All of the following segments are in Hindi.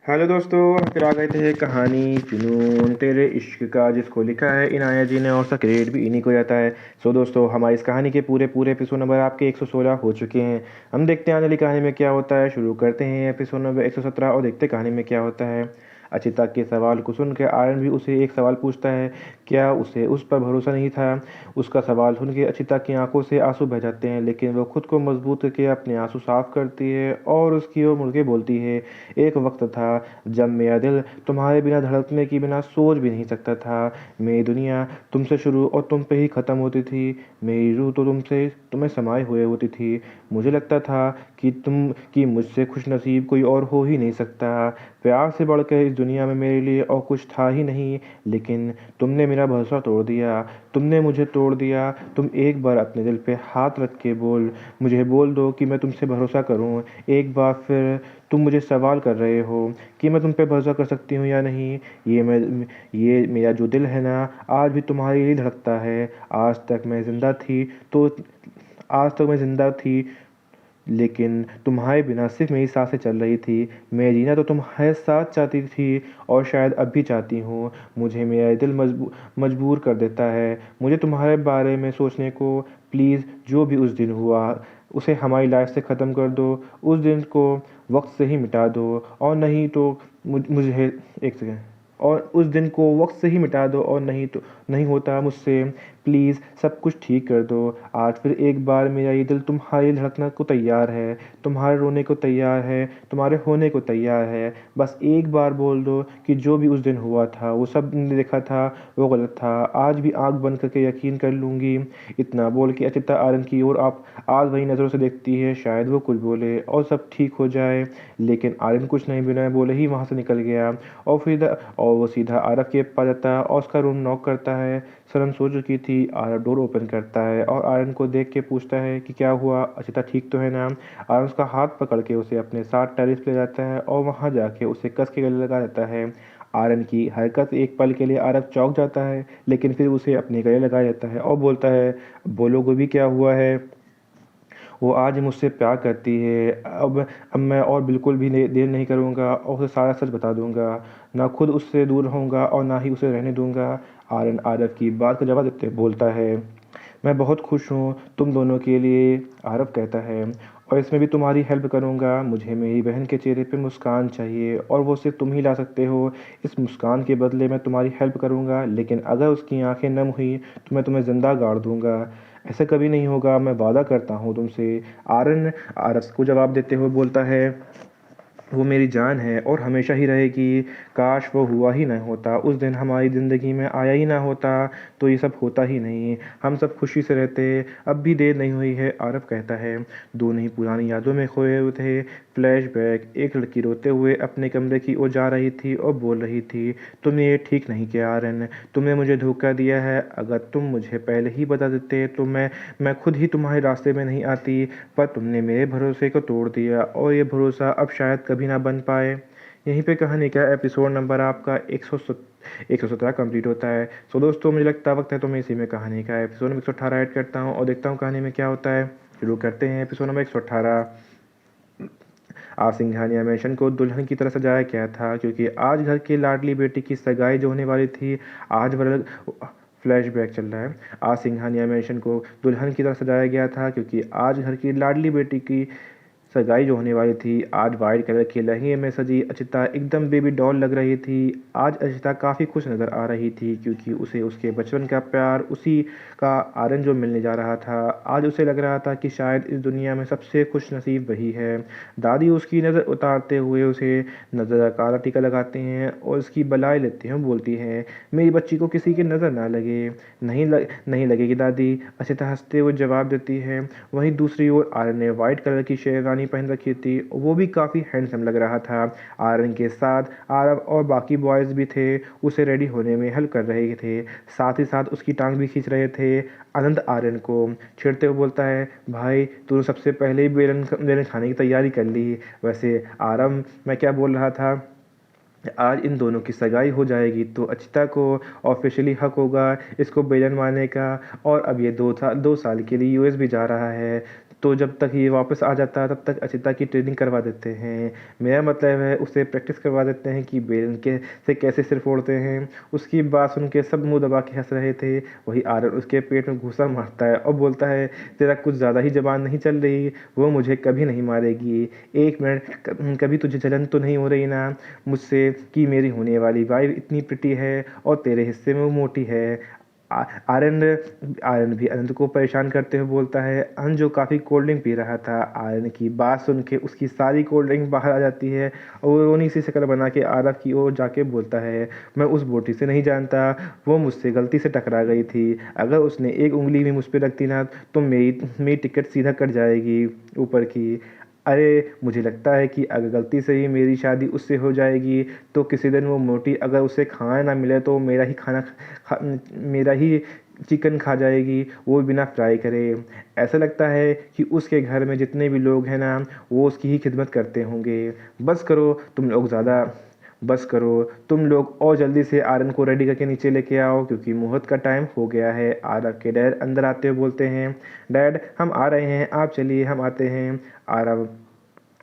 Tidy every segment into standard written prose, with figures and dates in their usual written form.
हेलो दोस्तों, हम फिर आ गए थे कहानी जुनून तेरे इश्क का, जिसको लिखा है इनाया जी ने और उसका क्रेडिट भी इन्हीं को जाता है। सो दोस्तों, हमारी इस कहानी के पूरे पूरे एपिसोड नंबर आपके 116 हो चुके हैं। हम देखते हैं आने वाली कहानी में क्या होता है। शुरू करते हैं एपिसोड नंबर 117 और देखते हैं कहानी में क्या होता है। अचिता के सवाल को सुनकर आर्यन भी उसे एक सवाल पूछता है। क्या उसे उस पर भरोसा नहीं था? उसका सवाल सुन के अचिता की आंखों से आंसू बह जाते हैं, लेकिन वो खुद को मजबूत करके अपने आंसू साफ करती है और उसकी ओर मुड़ के बोलती है, एक वक्त था जब मेरा दिल तुम्हारे बिना धड़कने की बिना सोच भी नहीं सकता था। मेरी दुनिया तुमसे शुरू और तुम पे ही ख़त्म होती थी। मेरी रूह तो तुम्हें समाये हुए होती थी। मुझे लगता था कि मुझसे खुश नसीब कोई और हो ही नहीं सकता। प्यार से बढ़कर इस दुनिया में मेरे लिए और कुछ था ही नहीं। लेकिन तुमने मेरा भरोसा तोड़ दिया। तुमने मुझे तोड़ दिया। तुम एक बार अपने दिल पे हाथ रख के मुझे बोल दो कि मैं तुमसे भरोसा करूं। एक बार फिर तुम मुझे सवाल कर रहे हो कि मैं तुम पे भरोसा कर सकती हूँ या नहीं। ये मेरा जो दिल है ना, आज भी तुम्हारे लिए धड़कता है। तो आज तक मैं जिंदा थी, लेकिन तुम्हारे बिना सिर्फ मेरी सांसें चल रही थी। मैं जीना तो तुम्हारे साथ चाहती थी और शायद अब भी चाहती हूँ। मुझे मेरा दिल मजबूर कर देता है मुझे तुम्हारे बारे में सोचने को। प्लीज़, जो भी उस दिन हुआ उसे हमारी लाइफ से ख़त्म कर दो। उस दिन को वक्त से ही मिटा दो, और नहीं तो मुझे एक सेकेंड और उस दिन को वक्त से ही मिटा दो, और नहीं होता मुझसे। प्लीज़ सब कुछ ठीक कर दो। आज फिर एक बार मेरा ये दिल तुम्हारे धड़कना को तैयार है, तुम्हारे रोने को तैयार है, तुम्हारे होने को तैयार है। बस एक बार बोल दो कि जो भी उस दिन हुआ था, वो सब ने देखा था, वो गलत था। आज भी आंख बंद करके यकीन कर लूँगी। इतना बोल के अचिता आर्यन की ओर आप आज वही नज़रों से देखती है। शायद वो कुछ बोले और सब ठीक हो जाए, लेकिन आर्यन कुछ नहीं बिना बोले ही वहाँ से निकल गया। और वो सीधा आरव के पास जाता है और उसका रूम नॉक करता है। सनम सो चुकी थी। आरव डोर ओपन करता है और आर्यन को देख के पूछता है कि क्या हुआ, अचिता ठीक तो है ना। आर्यन उसका हाथ पकड़ के उसे अपने साथ टेरेस पे ले जाता है और वहाँ जाके उसे कस के गले लगा देता है। आर्यन की हरकत एक पल के लिए आरव चौंक जाता है, लेकिन फिर उसे अपने गले लगा देता है और बोलता है, बोलोगे भी क्या हुआ है। वो आज मुझसे प्यार करती है। अब मैं और बिल्कुल भी देर नहीं करूँगा और उसे सारा सच बता दूँगा। ना खुद उससे दूर रहूँगा और ना ही उसे रहने दूँगा। आर्यन आरव की बात का जवाब देते बोलता है, मैं बहुत खुश हूँ तुम दोनों के लिए। आरव कहता है, और इसमें भी तुम्हारी हेल्प करूँगा। मुझे मेरी बहन के चेहरे पे मुस्कान चाहिए और वो सिर्फ तुम ही ला सकते हो। इस मुस्कान के बदले मैं तुम्हारी हेल्प करूँगा, लेकिन अगर उसकी आंखें नम हुई तो मैं तुम्हें ज़िंदा गाड़ दूँगा। ऐसा कभी नहीं होगा, मैं वादा करता हूँ तुमसे। आर्यन आरस को जवाब देते हुए बोलता है, वो मेरी जान है और हमेशा ही रहेगी। काश वो हुआ ही ना होता, उस दिन हमारी ज़िंदगी में आया ही ना होता, तो ये सब होता ही नहीं। हम सब खुशी से रहते। अब भी देर नहीं हुई है, आरव कहता है। दोनों ही पुरानी यादों में खोए हुए थे। फ्लैशबैक, एक लड़की रोते हुए अपने कमरे की ओर जा रही थी और बोल रही थी, तुमने ये ठीक नहीं किया आर्यन, तुमने मुझे धोखा दिया है। अगर तुम मुझे पहले ही बता देते तो मैं खुद ही तुम्हारे रास्ते में नहीं आती। पर तुमने मेरे भरोसे को तोड़ दिया और ये भरोसा अब शायद कभी ना बन पाए। यहीं पे कहानी का एपिसोड नंबर आपका 117 कंप्लीट होता है। सो दोस्तों, मुझे लगता वक्त है तो मैं इसी में कहानी का एपिसोड नंबर 118 ऐड करता हूँ और देखता हूँ कहानी में क्या होता है। शुरू करते हैं एपिसोड नंबर 118। आज सिंघानिया मैंशन को दुल्हन की तरह सजाया गया था, क्योंकि आज घर की लाडली बेटी की सगाई जो होने वाली थी। आज वह फ्लैशबैक चल रहा है। आज सिंघानिया मैंशन को दुल्हन की तरह सजाया गया था, क्योंकि आज घर की लाडली बेटी की सगाई जो होने वाली थी। आज वाइट कलर के लहंगे में सजी अचिता एकदम बेबी डॉल लग रही थी। आज अचिता काफ़ी खुश नज़र आ रही थी, क्योंकि उसे उसके बचपन का प्यार, उसी का आर्यन जो मिलने जा रहा था। आज उसे लग रहा था कि शायद इस दुनिया में सबसे खुश नसीब वही है। दादी उसकी नज़र उतारते हुए उसे नज़र काला टीका लगाते हैं और उसकी बलाई लेते हैं। बोलती हैं, मेरी बच्ची को किसी की नज़र ना लगे। नहीं लगेगी दादी, अचिता हंसते हुए जवाब देती है। वहीं दूसरी ओर आर्यन ने वाइट कलर की शेरवानी पहन रखी थी, वो भी काफ़ी हैंडसम लग रहा था। आर्यन के साथ आरव और बाकी बॉयज़ भी थे, उसे रेडी होने में हेल्प कर रहे थे, साथ ही साथ उसकी टांग भी खींच रहे थे। अनंत आर्यन को छेड़ते हुए बोलता है, भाई तूने सबसे पहले ही बेलन खाने की तैयारी कर ली। वैसे आरव, मैं क्या बोल रहा था, आज इन दोनों की सगाई हो जाएगी तो अचिता को ऑफिशियली हक होगा इसको बेलन मारने का। और अब ये 2 साल के लिए यूएस भी जा रहा है। तो जब तक ये वापस आ जाता है तब तक अचिता की ट्रेनिंग करवा देते हैं। मेरा मतलब है उसे प्रैक्टिस करवा देते हैं कि बेलन के से कैसे सिर फोड़ते हैं। उसकी बात सुन के सब मुंह दबा के हंस रहे थे। वही आर्यन उसके पेट में घूसा मारता है और बोलता है तेरा कुछ ज़्यादा ही जबान नहीं चल रही, वो मुझे कभी नहीं मारेगी। एक मिनट, कभी तुझे जलन तो नहीं हो रही ना मुझसे कि मेरी होने वाली वाइफ इतनी प्रिटी है और तेरे हिस्से में वो मोटी है। आर्यन आर्यन भी अनंत को परेशान करते हुए बोलता है। अनंत जो काफ़ी कोल्ड ड्रिंक पी रहा था, आर्यन की बात सुन के उसकी सारी कोल्ड ड्रिंक बाहर आ जाती है और वो रोनी सी शक्ल बना के आरव की ओर जाके बोलता है मैं उस बोटी से नहीं जानता, वो मुझसे गलती से टकरा गई थी। अगर उसने एक उंगली भी मुझ पर रख दी ना तो मेरी टिकट सीधा कट जाएगी ऊपर की। अरे मुझे लगता है कि अगर गलती से ही मेरी शादी उससे हो जाएगी तो किसी दिन वो मोटी अगर उसे खाना ना मिले तो मेरा ही चिकन खा जाएगी, वो भी बिना फ्राई करे। ऐसा लगता है कि उसके घर में जितने भी लोग हैं ना वो उसकी ही खिदमत करते होंगे। बस करो तुम लोग ज़्यादा बस करो तुम लोग और जल्दी से आर्यन को रेडी करके नीचे लेके आओ क्योंकि मुहूर्त का टाइम हो गया है। आरव के डैड अंदर आते हुए बोलते हैं डैड हम आ रहे हैं, आप चलिए हम आते हैं। आरव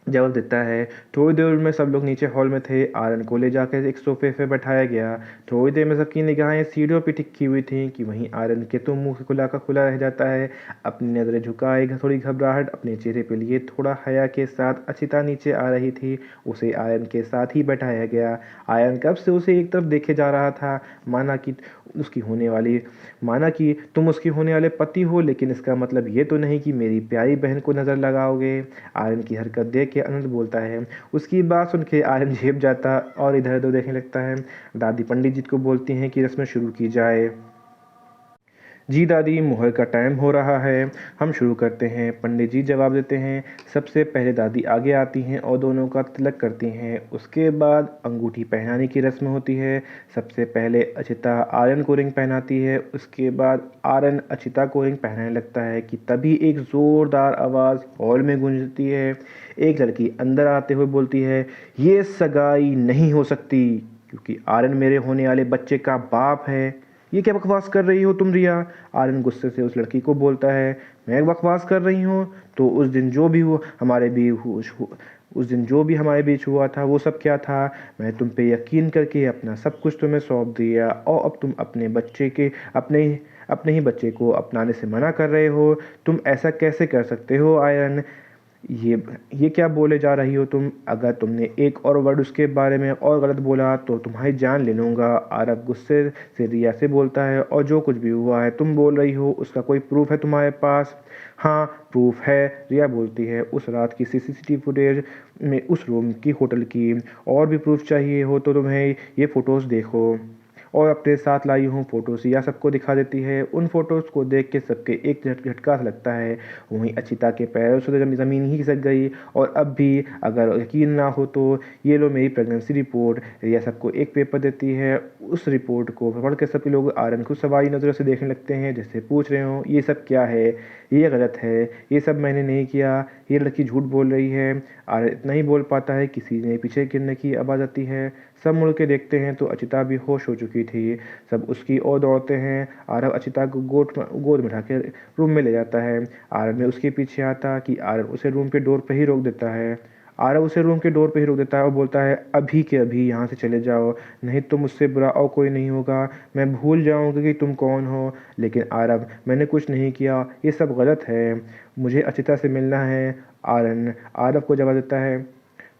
जवाब देता है। थोड़ी देर में सब लोग नीचे हॉल में थे। आर्यन को ले जाकर एक सोफे पे बैठाया गया। थोड़ी देर में सबकी निगाहें सीढ़ियों पे टिकी हुई थी कि वहीं आर्यन के तो मुंह खुला का खुला रह जाता है। अपनी नज़रें झुकाए थोड़ी घबराहट अपने चेहरे पे लिए थोड़ा हया के साथ अचिता नीचे आ रही थी। उसे आर्यन के साथ ही बैठाया गया। आर्यन कब से उसे एक तरफ देखे जा रहा था, माना कि उसकी होने वाली माना कि तुम उसकी होने वाले पति हो, लेकिन इसका मतलब ये तो नहीं कि मेरी प्यारी बहन को नज़र लगाओगे। आर्यन की हरकत देख के अनंत बोलता है। उसकी बात सुन के आर्यन झेप जाता और इधर उधर देखने लगता है। दादी पंडित जी को बोलती हैं कि रस्म शुरू की जाए। जी दादी, मुहर का टाइम हो रहा है, हम शुरू करते हैं। पंडित जी जवाब देते हैं। सबसे पहले दादी आगे आती हैं और दोनों का तिलक करती हैं। उसके बाद अंगूठी पहनाने की रस्म होती है। सबसे पहले अचिता आर्यन को रिंग पहनाती है। उसके बाद आर्यन अचिता को रिंग पहनाने लगता है कि तभी एक ज़ोरदार आवाज़ हॉल में गूंजती है। एक लड़की अंदर आते हुए बोलती है ये सगाई नहीं हो सकती क्योंकि आर्यन मेरे होने वाले बच्चे का बाप है। ये क्या बकवास कर रही हो तुम रिया? आर्यन गुस्से से उस लड़की को बोलता है। मैं बकवास कर रही हूँ? तो उस दिन जो भी हुआ हमारे उस दिन जो भी हमारे बीच हुआ था वो सब क्या था? मैं तुम पे यकीन करके अपना सब कुछ तुम्हें सौंप दिया और अब तुम अपने ही बच्चे को अपनाने से मना कर रहे हो। तुम ऐसा कैसे कर सकते हो आर्यन? ये क्या बोले जा रही हो तुम? अगर तुमने एक और वर्ड उसके बारे में और गलत बोला तो तुम्हारी जान ले लूँगा। आरव गुस्से से रिया से बोलता है। और जो कुछ भी हुआ है तुम बोल रही हो उसका कोई प्रूफ है तुम्हारे पास? हाँ प्रूफ है, रिया बोलती है। उस रात की सीसीटीवी फुटेज में उस रूम की होटल की। और भी प्रूफ चाहिए हो तो तुम्हें ये फ़ोटोज़ देखो और अपने साथ लाई हूँ फ़ोटोज़। या सबको दिखा देती है। उन फ़ोटोज़ को देख के सबके एक झटका सा लगता है। वहीं अचिता के पैरों से ज़मीन ही खिसक गई। और अब भी अगर यकीन ना हो तो ये लो मेरी प्रेगनेंसी रिपोर्ट। रिया सबको एक पेपर देती है। उस रिपोर्ट को पढ़ के सभी लोग आर्यन को सवाली नज़रों से देखने लगते हैं जैसे पूछ रहे हो ये सब क्या है, ये गलत है, ये सब मैंने नहीं किया, ये लड़की झूठ बोल रही है। आर्यन इतना ही बोल पाता है किसी ने पीछे गिरने की आवाज़ आती है। सब मुड़ के देखते हैं तो अचिता भी होश हो चुकी थी। सब उसकी ओर दौड़ते हैं। आरव अचिता को गोद में उठा के रूम में ले जाता है। आरव में उसके पीछे आता कि आरव उसे रूम के डोर पे ही रोक देता है। आरव उसे रूम के डोर पे ही रोक देता है और बोलता है अभी के अभी यहाँ से चले जाओ, नहीं तो मुझसे बुरा और कोई नहीं होगा। मैं भूल जाऊँगा कि तुम कौन हो। लेकिन आरव मैंने कुछ नहीं किया, ये सब गलत है, मुझे अचिता से मिलना है। आरव को जवाब देता है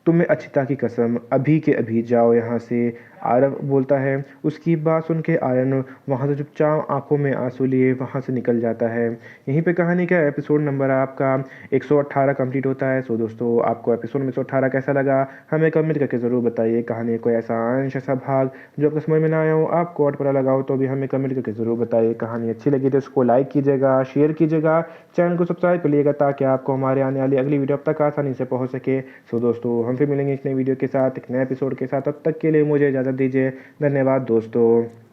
तुम्हें अचिता की कसम, अभी के अभी जाओ यहाँ से। आरव बोलता है। उसकी बात सुन के आर्यन वहाँ से चुपचाप आंखों में आंसू लिए वहाँ से निकल जाता है। यहीं पे कहानी का एपिसोड नंबर आपका 118 कंप्लीट होता है। सो दोस्तों आपको एपिसोड में 118 कैसा लगा हमें कमेंट करके ज़रूर बताइए। कहानी कोई ऐसा अंश ऐसा भाग जो आपको समझ में ना आया हो, आपको और पता लगा हो तो भी हमें कमेंट करके ज़रूर बताइए। कहानी अच्छी लगी तो उसको लाइक कीजिएगा, शेयर कीजिएगा, चैनल को सब्सक्राइब कर लीजिएगा ताकि आपको हमारे आने वाली अगली वीडियो अब तक आसानी से पहुँच सके। सो दोस्तों हम फिर मिलेंगे एक नई वीडियो के साथ, एक नए एपिसोड के साथ। तब तक के लिए मुझे इजाज़त दीजिए। धन्यवाद दोस्तों।